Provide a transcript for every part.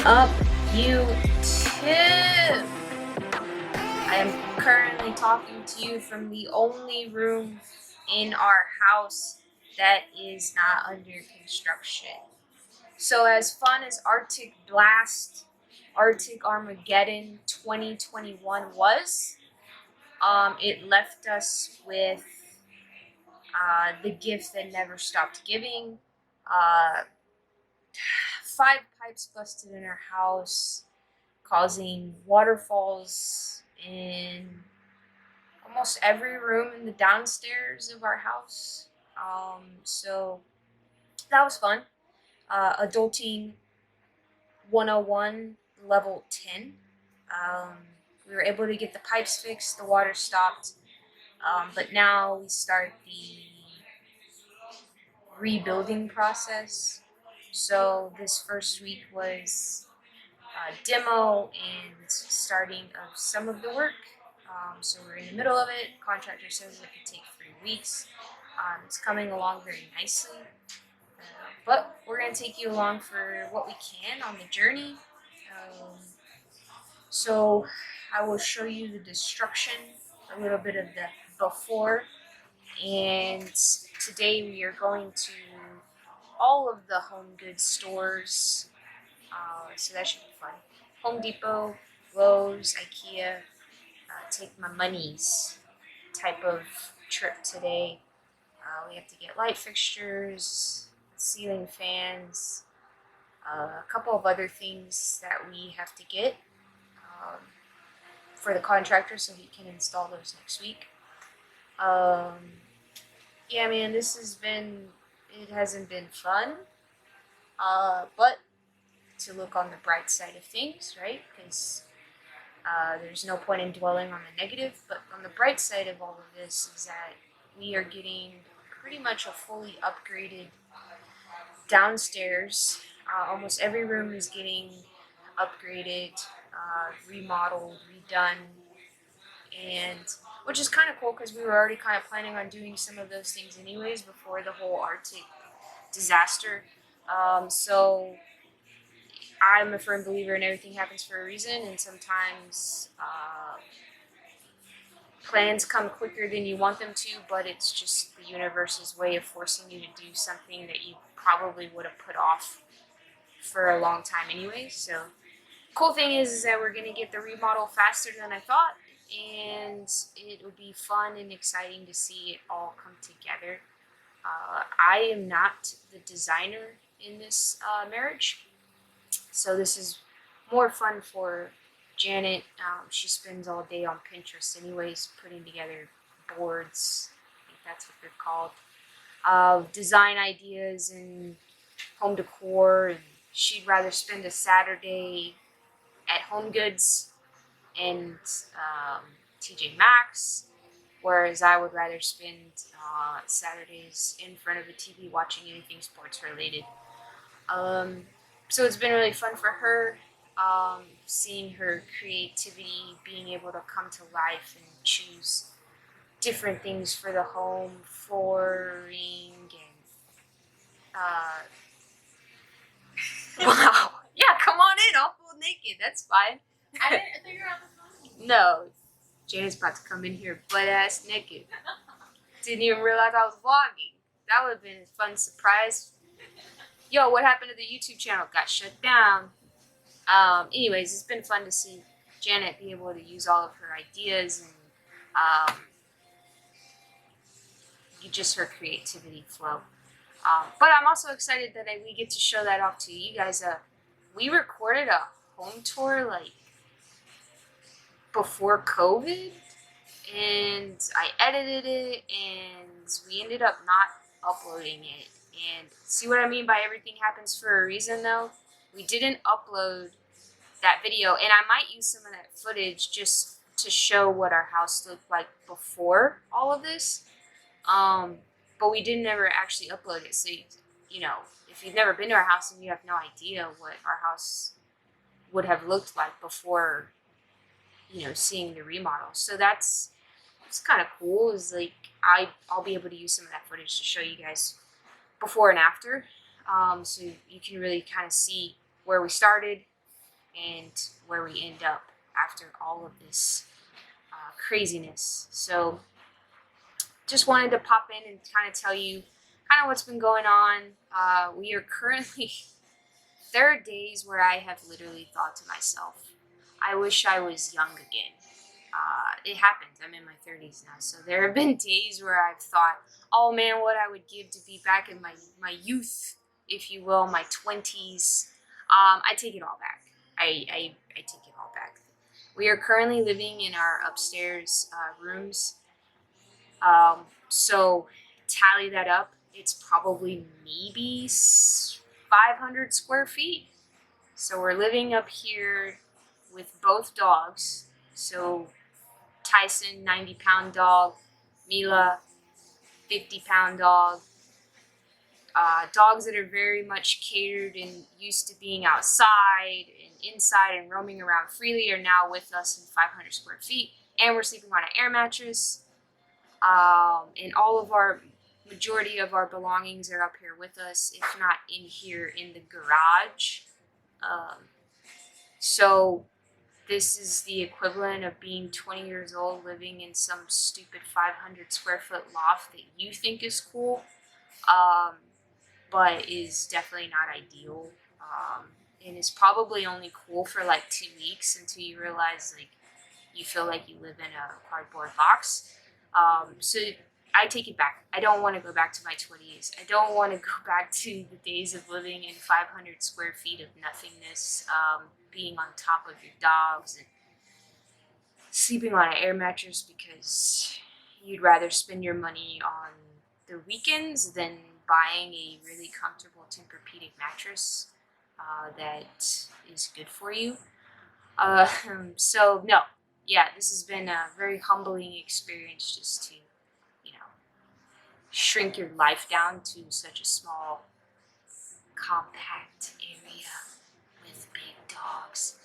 Up YouTube? I am currently talking to you from the only room in our house that is not under construction. So as fun as Arctic Blast, Arctic Armageddon 2021 was, it left us with the gift that never stopped giving. 5 pipes busted in our house, causing waterfalls in almost every room in the downstairs of our house. So that was fun. Adulting 101, level 10. We were able to get the pipes fixed, the water stopped, but now we start the rebuilding process. So this first week was demo and starting of some of the work. So we're in the middle of it. Contractor says it could take 3 weeks. It's coming along very nicely. But we're going to take you along for what we can on the journey. So I will show you the destruction, a little bit of the before. And today we are going to all of the home goods stores. So that should be fun. Home Depot, Lowe's, IKEA, take my monies type of trip today. We have to get light fixtures, ceiling fans, a couple of other things that we have to get for the contractor so he can install those next week. Yeah, man, it hasn't been fun, but to look on the bright side of things, right? Because there's no point in dwelling on the negative, but on the bright side of all of this is that we are getting pretty much a fully upgraded downstairs. Almost every room is getting upgraded, remodeled, redone, and which is kind of cool because we were already kind of planning on doing some of those things anyways before the whole Arctic disaster. So I'm a firm believer in everything happens for a reason, and sometimes plans come quicker than you want them to, but it's just the universe's way of forcing you to do something that you probably would have put off for a long time anyway. So cool thing is that we're going to get the remodel faster than I thought, and it will be fun and exciting to see it all come together. I am not the designer in this marriage, so this is more fun for Janet. She spends all day on Pinterest anyways, putting together boards, I think that's what they're called, design ideas and home decor, and she'd rather spend a Saturday at Home Goods and TJ Maxx, whereas I would rather spend Saturdays in front of the TV watching anything sports related. So it's been really fun for her, seeing her creativity, being able to come to life and choose different things for the home, flooring, and wow. Yeah, come on in, I'll full naked, that's fine. I didn't figure out the phone. No, Janet's about to come in here butt ass naked. Didn't even realize I was vlogging. That would have been a fun surprise. Yo, what happened to the YouTube channel? Got shut down. Anyways, it's been fun to see Janet be able to use all of her ideas and just her creativity flow. But I'm also excited that we get to show that off to you guys. We recorded a home tour like before COVID, and I edited it, and we ended up not uploading it. And see what I mean by everything happens for a reason, though? We didn't upload that video, and I might use some of that footage just to show what our house looked like before all of this. But we didn't ever actually upload it, so you know, if you've never been to our house and you have no idea what our house would have looked like before, you know, seeing the remodel. So it's kind of cool. Is like I'll be able to use some of that footage to show you guys before and after, so you can really kind of see where we started and where we end up after all of this craziness. So just wanted to pop in and kind of tell you kind of what's been going on. We are currently, there are days where I have literally thought to myself, I wish I was young again. It happens. I'm in my 30s now. So there have been days where I've thought, oh man, what I would give to be back in my youth, if you will, my 20s. I take it all back. I take it all back. We are currently living in our upstairs rooms. So tally that up. It's probably maybe 500 square feet. So we're living up here with both dogs. So Tyson, 90-pound dog, Mila, 50-pound dog. Dogs that are very much catered and used to being outside and inside and roaming around freely are now with us in 500 square feet. And we're sleeping on an air mattress. And all of majority of our belongings are up here with us, if not in here in the garage. So this is the equivalent of being 20 years old living in some stupid 500 square foot loft that you think is cool, but is definitely not ideal, and is probably only cool for like 2 weeks until you realize like you feel like you live in a cardboard box. So I take it back. I don't want to go back to my 20s. I don't want to go back to the days of living in 500 square feet of nothingness, being on top of your dogs and sleeping on an air mattress because you'd rather spend your money on the weekends than buying a really comfortable Tempur-Pedic mattress that is good for you. So no, yeah, this has been a very humbling experience just to, shrink your life down to such a small, compact area with big dogs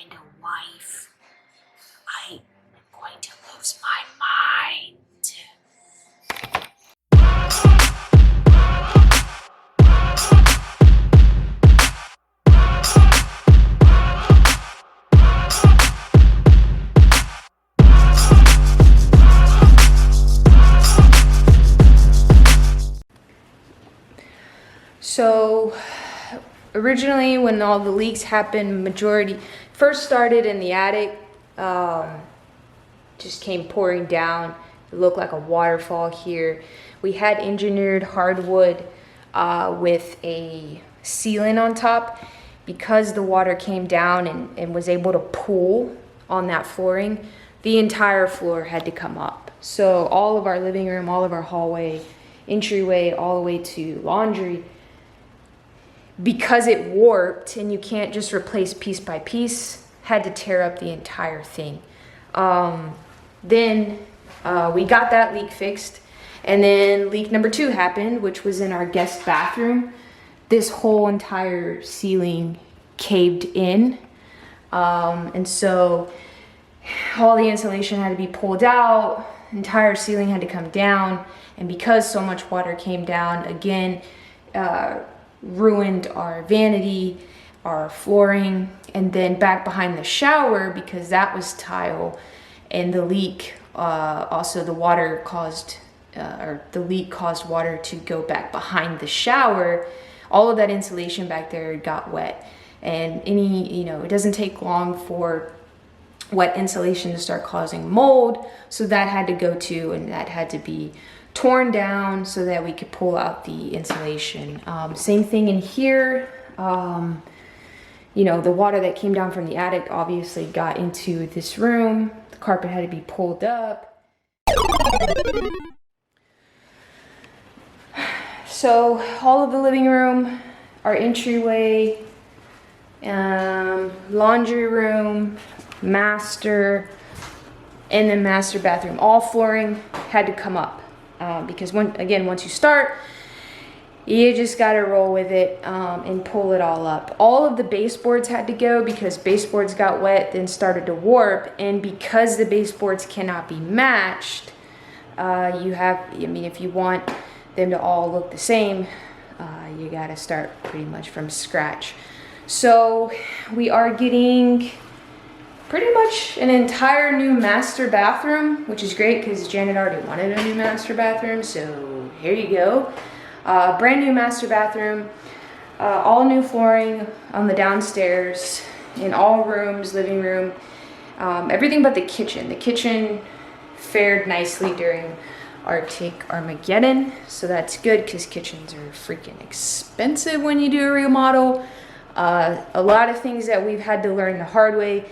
and a wife. I am going to lose my mind. So originally when all the leaks happened, majority first started in the attic, just came pouring down. It looked like a waterfall here. We had engineered hardwood with a sealant on top. Because the water came down and was able to pool on that flooring, the entire floor had to come up. So all of our living room, all of our hallway, entryway, all the way to laundry, because it warped and you can't just replace piece by piece, had to tear up the entire thing. Then we got that leak fixed, and then leak number 2 happened, which was in our guest bathroom. This whole entire ceiling caved in, and so all the insulation had to be pulled out, entire ceiling had to come down, and because so much water came down, again, ruined our vanity, our flooring, and then back behind the shower, because that was tile, and the leak, also the water caused, or the leak caused water to go back behind the shower. All of that insulation back there got wet, and it doesn't take long for wet insulation to start causing mold, so that had to go too, and that had to be torn down so that we could pull out the insulation. Same thing in here. The water that came down from the attic obviously got into this room. The carpet had to be pulled up. So all of the living room, our entryway, laundry room, master, and then master bathroom, all flooring had to come up. Because once you start, you just got to roll with it and pull it all up. All of the baseboards had to go because baseboards got wet, then started to warp. And because the baseboards cannot be matched, if you want them to all look the same, you got to start pretty much from scratch. So we are getting pretty much an entire new master bathroom, which is great because Janet already wanted a new master bathroom. So here you go. Brand new master bathroom, all new flooring on the downstairs, in all rooms, living room, everything but the kitchen. The kitchen fared nicely during Artic Armageddon, so that's good because kitchens are freaking expensive when you do a remodel. A lot of things that we've had to learn the hard way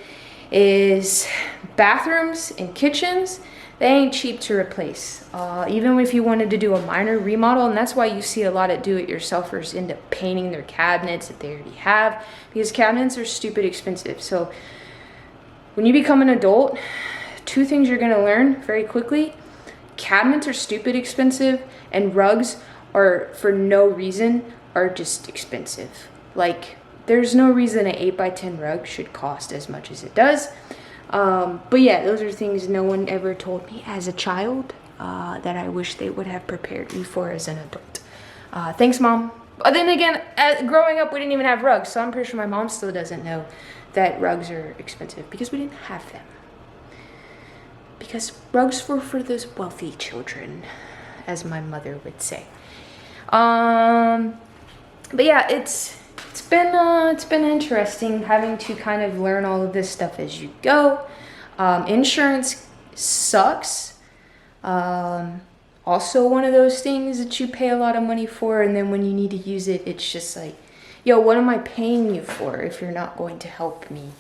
is bathrooms and kitchens. They ain't cheap to replace. Even if you wanted to do a minor remodel, and that's why you see a lot of do-it-yourselfers end up painting their cabinets that they already have, because cabinets are stupid expensive. So when you become an adult, 2 things you're gonna learn very quickly: cabinets are stupid expensive, and rugs are, for no reason, are just expensive. Like, there's no reason an 8x10 rug should cost as much as it does. But yeah, those are things no one ever told me as a child that I wish they would have prepared me for as an adult. Thanks, Mom. But then again, growing up, we didn't even have rugs, so I'm pretty sure my mom still doesn't know that rugs are expensive because we didn't have them. Because rugs were for those wealthy children, as my mother would say. But yeah, it's been interesting having to kind of learn all of this stuff as you go. Insurance sucks. Also one of those things that you pay a lot of money for, and then when you need to use it, it's just like, yo, what am I paying you for if you're not going to help me?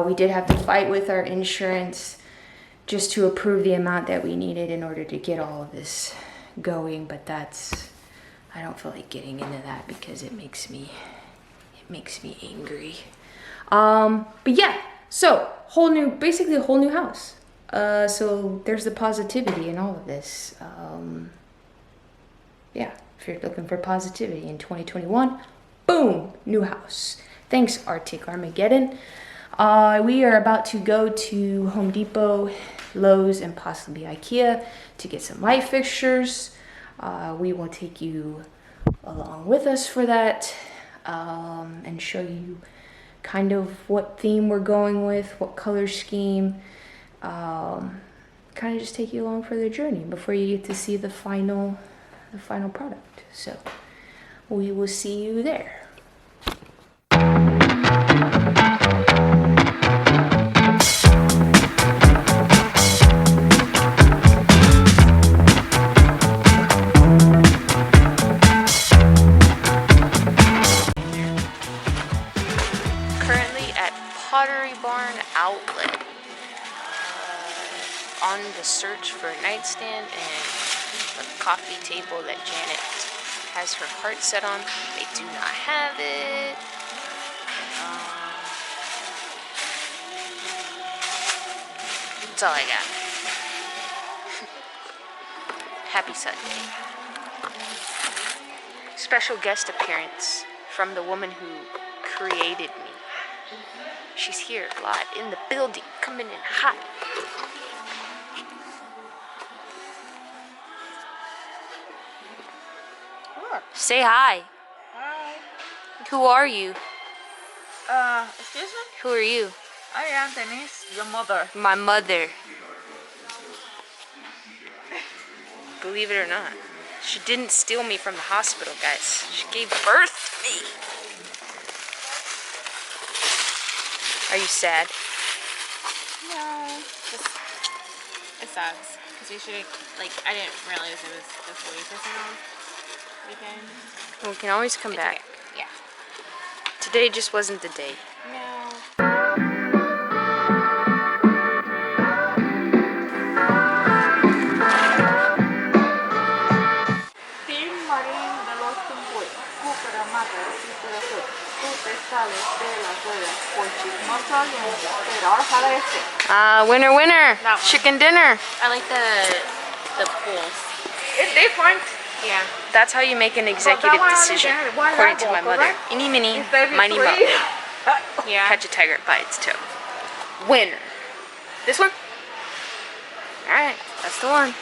We did have to fight with our insurance just to approve the amount that we needed in order to get all of this going, but I don't feel like getting into that because it makes me angry. But yeah, so basically a whole new house. So there's the positivity in all of this. Yeah, if you're looking for positivity in 2021, boom, new house. Thanks, Artic Armageddon. We are about to go to Home Depot, Lowe's, and possibly IKEA to get some light fixtures. We will take you along with us for that, and show you kind of what theme we're going with, what color scheme, kind of just take you along for the journey before you get to see the final product. So we will see you there. Currently at Pottery Barn Outlet, on the search for a nightstand and a coffee table that Janet has her heart set on. They do not have it. That's all I got. Happy Sunday. Special guest appearance from the woman who created me. She's here live in the building, coming in hot. Sure. Say hi. Hi. Who are you? Excuse me? Who are you? I am Denise, your mother. My mother. Believe it or not, she didn't steal me from the hospital, guys. She gave birth to me. Are you sad? No. It sucks. Because you should, I didn't realize it was this week or something. Weekend. Well, we can always come back. Okay. Yeah. Today just wasn't the day. No. Team Marine de los 50. Cupera mata recupera foot. Tú te sales de las ruedas por chismoso aliento. Pero ahora sale este. Winner. That one. Chicken dinner. I like the pools. It's different. Yeah. That's how you make an executive decision, according to my mother. Eeny, meeny, miny, mo. Yeah. Catch a tiger by its toe. Winner. This one? Alright, that's the one.